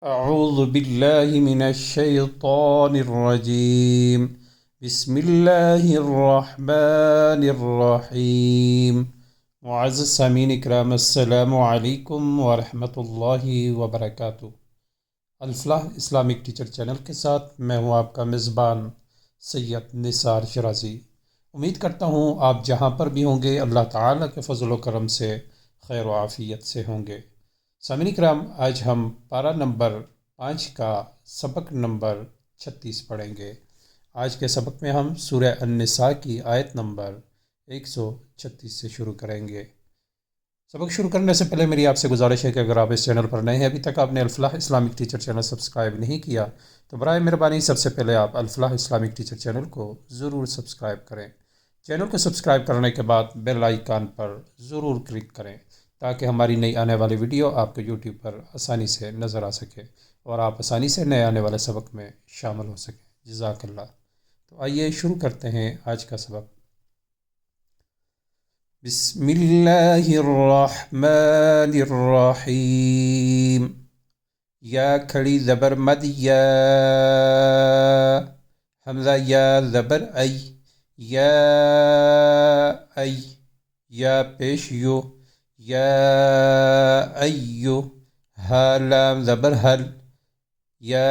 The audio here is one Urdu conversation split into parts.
أعوذ بالله من الشيطان الرجيم. بسم الله الرحمن الرحیم۔ معزز سامعین اکرام، السلام علیکم ورحمۃ اللہ وبرکاتہ۔ الفلاح اسلامک ٹیچر چینل کے ساتھ میں ہوں آپ کا میزبان سید نثار شرازی۔ امید کرتا ہوں آپ جہاں پر بھی ہوں گے اللہ تعالیٰ کے فضل و کرم سے خیر و عافیت سے ہوں گے۔ سامعین کرام، آج ہم پارہ نمبر 5 کا سبق نمبر 36 پڑھیں گے۔ آج کے سبق میں ہم سورہ النساء کی آیت نمبر 136 سے شروع کریں گے۔ سبق شروع کرنے سے پہلے میری آپ سے گزارش ہے کہ اگر آپ اس چینل پر نئے ہیں، ابھی تک آپ نے الفلاح اسلامک ٹیچر چینل سبسکرائب نہیں کیا تو برائے مہربانی سب سے پہلے آپ الفلاح اسلامک ٹیچر چینل کو ضرور سبسکرائب کریں۔ چینل کو سبسکرائب کرنے کے بعد بیل آئیکن پر ضرور کلک کریں تاکہ ہماری نئی آنے والی ویڈیو آپ کو یوٹیوب پر آسانی سے نظر آ سکے اور آپ آسانی سے نئے آنے والے سبق میں شامل ہو سکیں۔ جزاک اللہ۔ تو آئیے شروع کرتے ہیں آج کا سبق۔ بسم اللہ الرحمن الرحیم۔ یا کھڑی زبر مد یا، حمزہ یا زبر ای، یا ای، یا پیش یو، یا ایو، ہا لام زبر حل، یا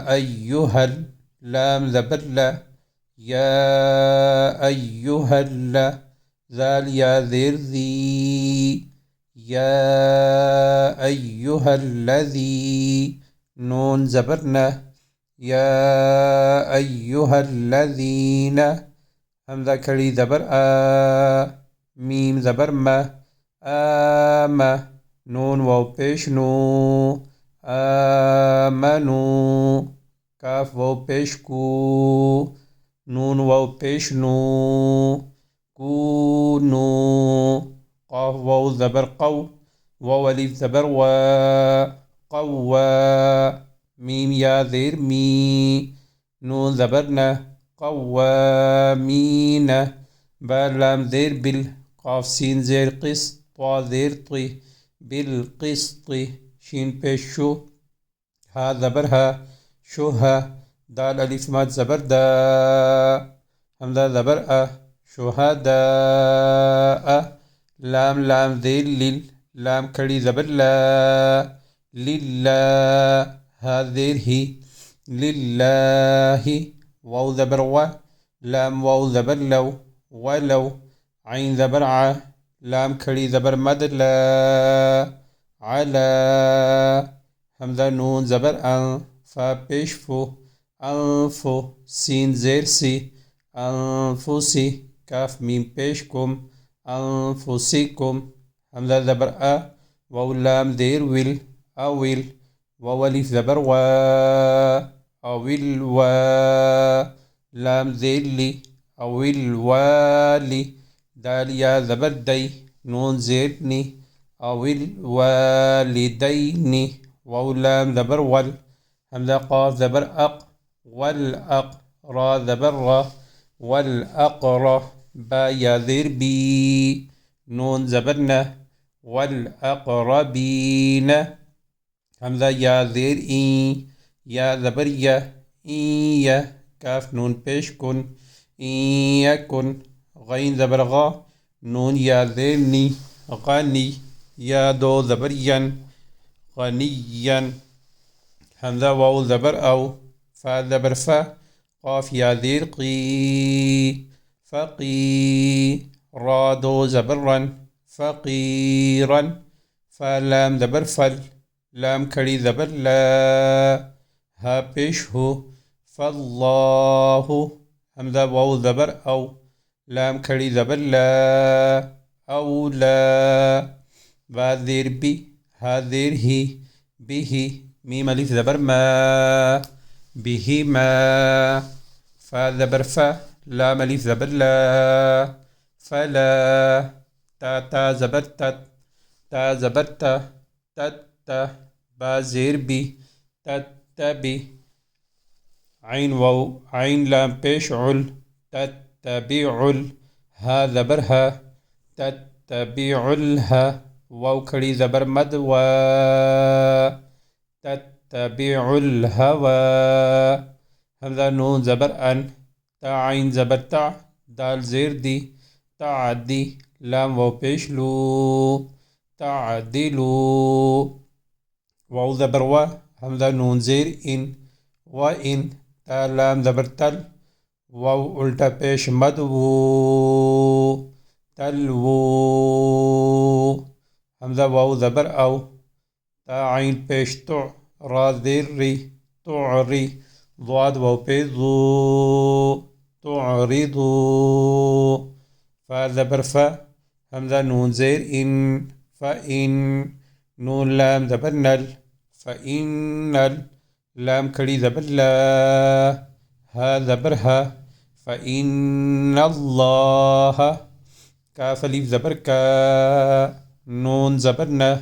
ایوہل، لام زبر لا، یا ایوہل، ذال یا زیر زی، یا ایوہل الذی، نون زبر نہ، یا ایوہل الذین، حمزہ کھڑی زبر آ، میم زبر ما، آم، نون واو پیش نو، آمنو، کاف واو پیش کو، نون واو پیش نو، کونو، قاف واو زبر قو، واو الف زبر وا، قوا، میم یا زیر می، نون زبر نہ، قوامین، با لام زیر بل، قاف سین زیر قس، طا زیر طی، بالقسط، شین پیش شو، ہا زبر ہا، شوہا، دال الف ماد زبر دا، حمزہ زبر ا، شہداء، لام زیر لل، لام کھڑی زبر لا، للہ، ہا زیر ہی، للہ، واو زبر وا، لام واو زبر لو، ولو، عین زبر ع، لام کھڑی زبر مد لا، علا، حمزہ نون زبر ان، فا پیش فو، انفو، سین زیر سی، انفسی، کاف میم پیش کم، انفسکم، حمزہ زبر ا، واو لام زیر ول، اول، واو الف زبر وا، اول وا، لام زیر لی، اول والی، دال یا زبر دی، نون زیر نی، اول والدین، واو لام زبر ول، حمزہ قاف زبر اق، والاق، را زبر را، والاقر، با یا زیر بی، نون زبر نہ، والاقربین، حمزہ یا زیر این، یا زبر یا، این یا، کاف نون پیش کن، این یکن، غین زبر غا، نون یا زیر نی، غنی، یا دو زبر ین، غنین، حمزہ واو زبر او، فا زبر فا، قاف یا زیر قی، فقی، را دو زبر رن، فقیرن، فا لام زبر فل، لام کھڑی زبر لا، ہا پیش ہو، فاللہ، حمزہ واو زبر او، لام کھڑی زبر لا، اولا، با زیر بی، ہا زیر ہی، بھی، میم الف زبر ما، بہما، فا زبر فا، لام الف زبر لا، فلا، تا زبر تت، تا زبر تا، تت، با زیر بی، تتبی، عین واو، عین لام پیش عل، تتبعل، ہا زبر ہا، تتبعلها، واو کھڑی زبر مد وا، تتبع الهوى. همزة نون زبر أن، تا عين زبر تع، دال زير دي، تعدي، لام واو پیش لو، تعدلو. واو زبر و، همزة نون زير إن، وإن، تا لام زبر تل، واو الٹا پیش مد وو، تلوو. همزة واو زبر أو، تا عين پیش تع، را زير ري، تعري، ضاد واو پیش ضو، تعرضو. فا زبر فا، همزة نون زير إن، فإن، نون لام زبر نل، فإن لام کھڑی زبر لا، ها زبر ها، فإن الله. کاف الف زبر کا، نون زبر نا،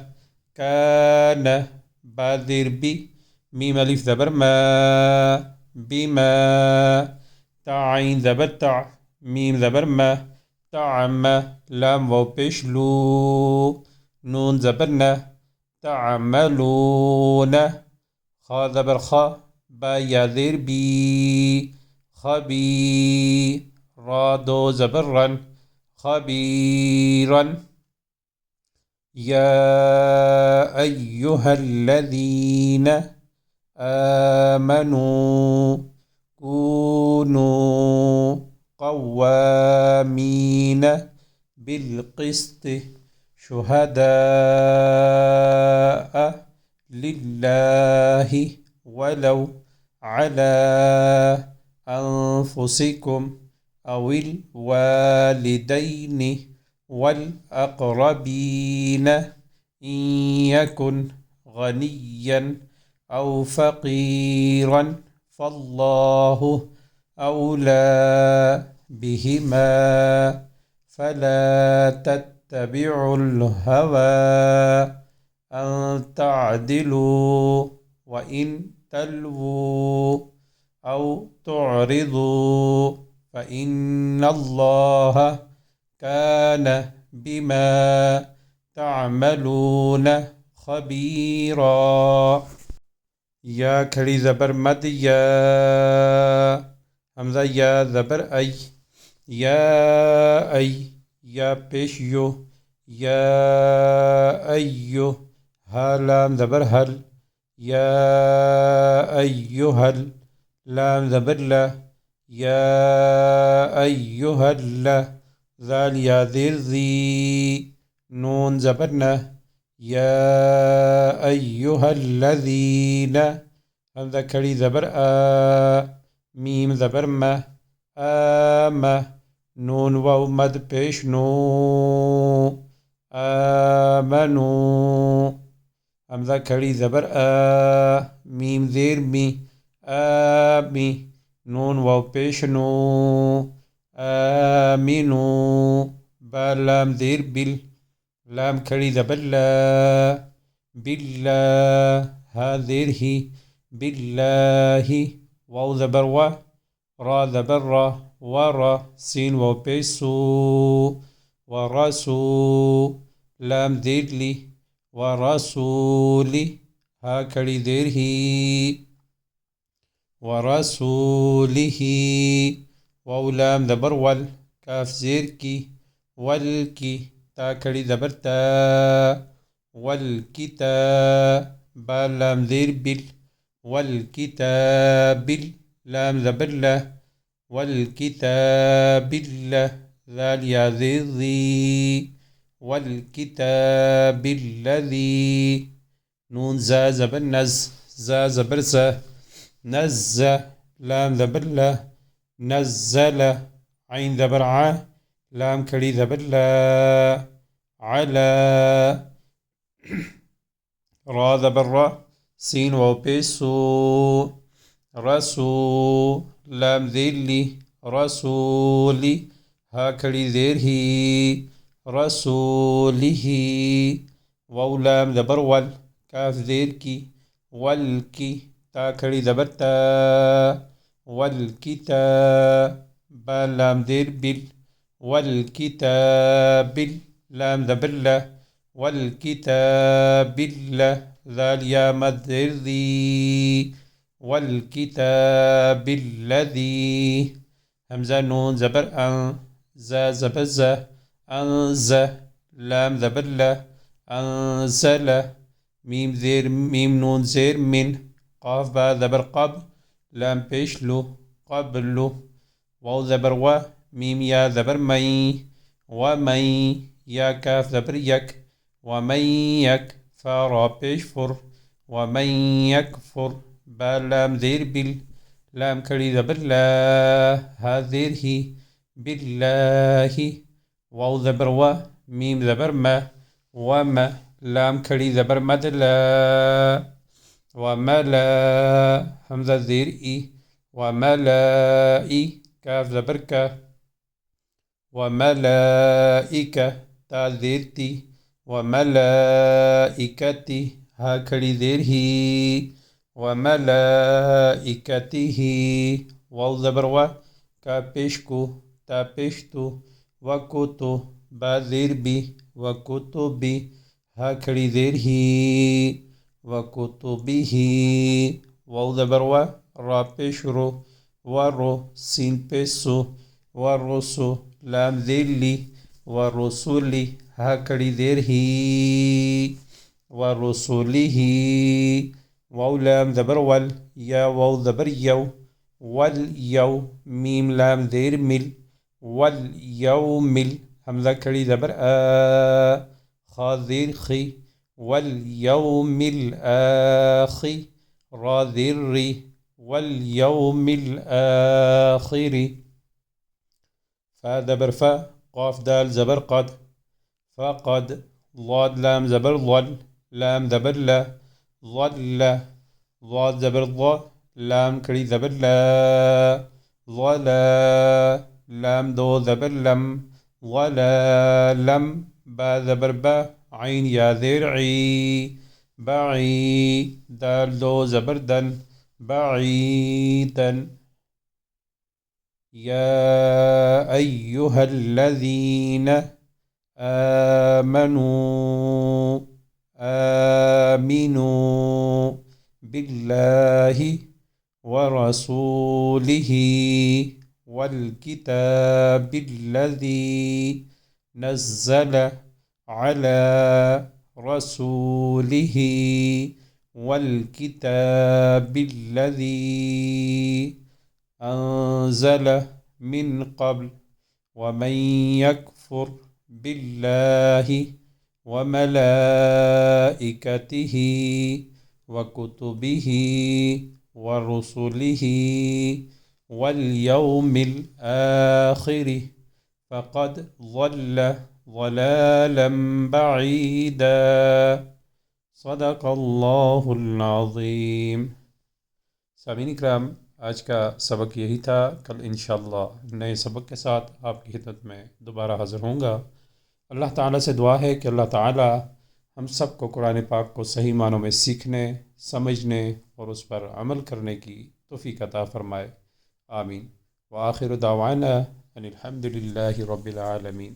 كان. با زیر بی، میم الف زبر ما، بما. تا عين زبر تع، میم زبر ما، تعم، لام واو پیش لو، نون زبر نا، تعملون. خا زبر خا، با یا زیر بی، خبیر. را دو زبر رن، خبيرا. يا أيها الذين آمنوا كونوا قوامين بالقسط شهداء لله ولو على أنفسكم أو الوالدين والأقربين إن يكن غنيا أو فقيرا فالله أولى بهما فلا تتبعوا الهوى أن تعدلوا وإن تلووا أو تعرضوا فإن الله كان بما تعملون خبيرا. یا کھڑی زبر مد یا، حمزہ یا زبر ای، یا ای، یا پیش یو، یا ایو. ہا لام زبر حل، یا ایوہل، لام زبر لا، یا ایوہل. ذال یا زیر زی، نون زبر نا، یا ایہا الذین. حمزہ کھڑی زبر آ، میم زبر ما، آما. نون واو مد پیش نو، آمنو. حمزہ کھڑی زبر آ، میم زیر می، آمی. نون واو پیش نو، آمینو. با لام زیر بل، لام کھڑی زبر لا، باللہ. ہا زیر ہی، باللہ. واو زبر وا، را زبر را، ورا. سین واو پیش سو، ورسو. لام زیر لی، ورسولی. ہا کھڑی زیر ہی، ورسولہ. واو لام زبر ول، کاف زیر کی، ول کی. تا کھڑی زبر تا، والکتاب. با لام زیر بل، والکتاب. لام زبر لا، والکتاب اللہ. ذال یا زیر ذی، والکتاب الذی. نون زا زبر نز، زا زبر زا، نز. لام زبر لا، نزل. عین زبر ع، لام کھڑی زبر لا، علا. را زبر را، سین واو پیش سو، رسو. لام زیر لی، رسولی. ہا کھڑی زیر ہی، رسولہ. واو لام زبر ول، کاف زیر کی، ول کی. تا کھڑی زبر تا، والکتاب. با لام زیر بل، والکتاب. لام زبر لا، والکتاب اللہ. ذال یا مد زیر ذی والکتاب الذی حمزہ نون زبر ان زا زبر ز انز لام زبر ل انزل میم زیر میم نون زیر من قاف با زبر قب لام پیش لو قبل واو زبر و میم یا زبر مئی ومن یا کاف زبر یک ومن یک فا پیش فر ومن یکفر با لام زیر بل لام کھڑی زبر لا ہا زیر ہی باللہ واو زبر و میم زبر ما وما لام کھڑی زبر مد لا وملا حمزہ زیر ای وملائی کاف زبر کا وملائکہ تا زیر تی وملائکتی ہا کھڑی زیر ہی وملائکتہ واو زبر و کا پیش کو تا پیش تو وکتو با زیر بی وکتبی ہا کھڑی زیر ہی وکتبہ واو زبر و را پیش رو ورو سین پیش سو ورسو لام زیر لی ورسولی ہا کھڑی زیر ہی ورسولہ واو لام زبر ول یا واو زبر یو والیو میم لام زیر مل والیومل حمزہ کھڑی زبر آ خا زیر خی والیوم الآخر را زیر ری والیوم الآخر فا زبر فا قاف دال زبر قد فقد ضاد لام زبر ضل لام زبر لا ضل ضاد زبر ضا لام کھڑی زبر لا ضلا لام دو زبر لم ضلا لم با زبر با عین یا زیر عی بعی دال دو زبر دن بعیدن يا أيها الذين آمنوا آمنوا بالله ورسوله والكتاب الذي نزل على رسوله والكتاب الذي أنزل من قبل ومن يكفر بالله وملائكته وكتبه ورسله واليوم الآخر فقد ضل ضلالا بعيدا صدق اللہ العظیم۔ سامعین اکرام، آج کا سبق یہی تھا۔ کل انشاءاللہ نئے سبق کے ساتھ آپ کی خدمت میں دوبارہ حاضر ہوں گا۔ اللہ تعالیٰ سے دعا ہے کہ اللہ تعالیٰ ہم سب کو قرآن پاک کو صحیح معنوں میں سیکھنے، سمجھنے اور اس پر عمل کرنے کی توفیق عطا فرمائے، آمین۔ وآخر دعوانا ان الحمد للہ رب العالمین۔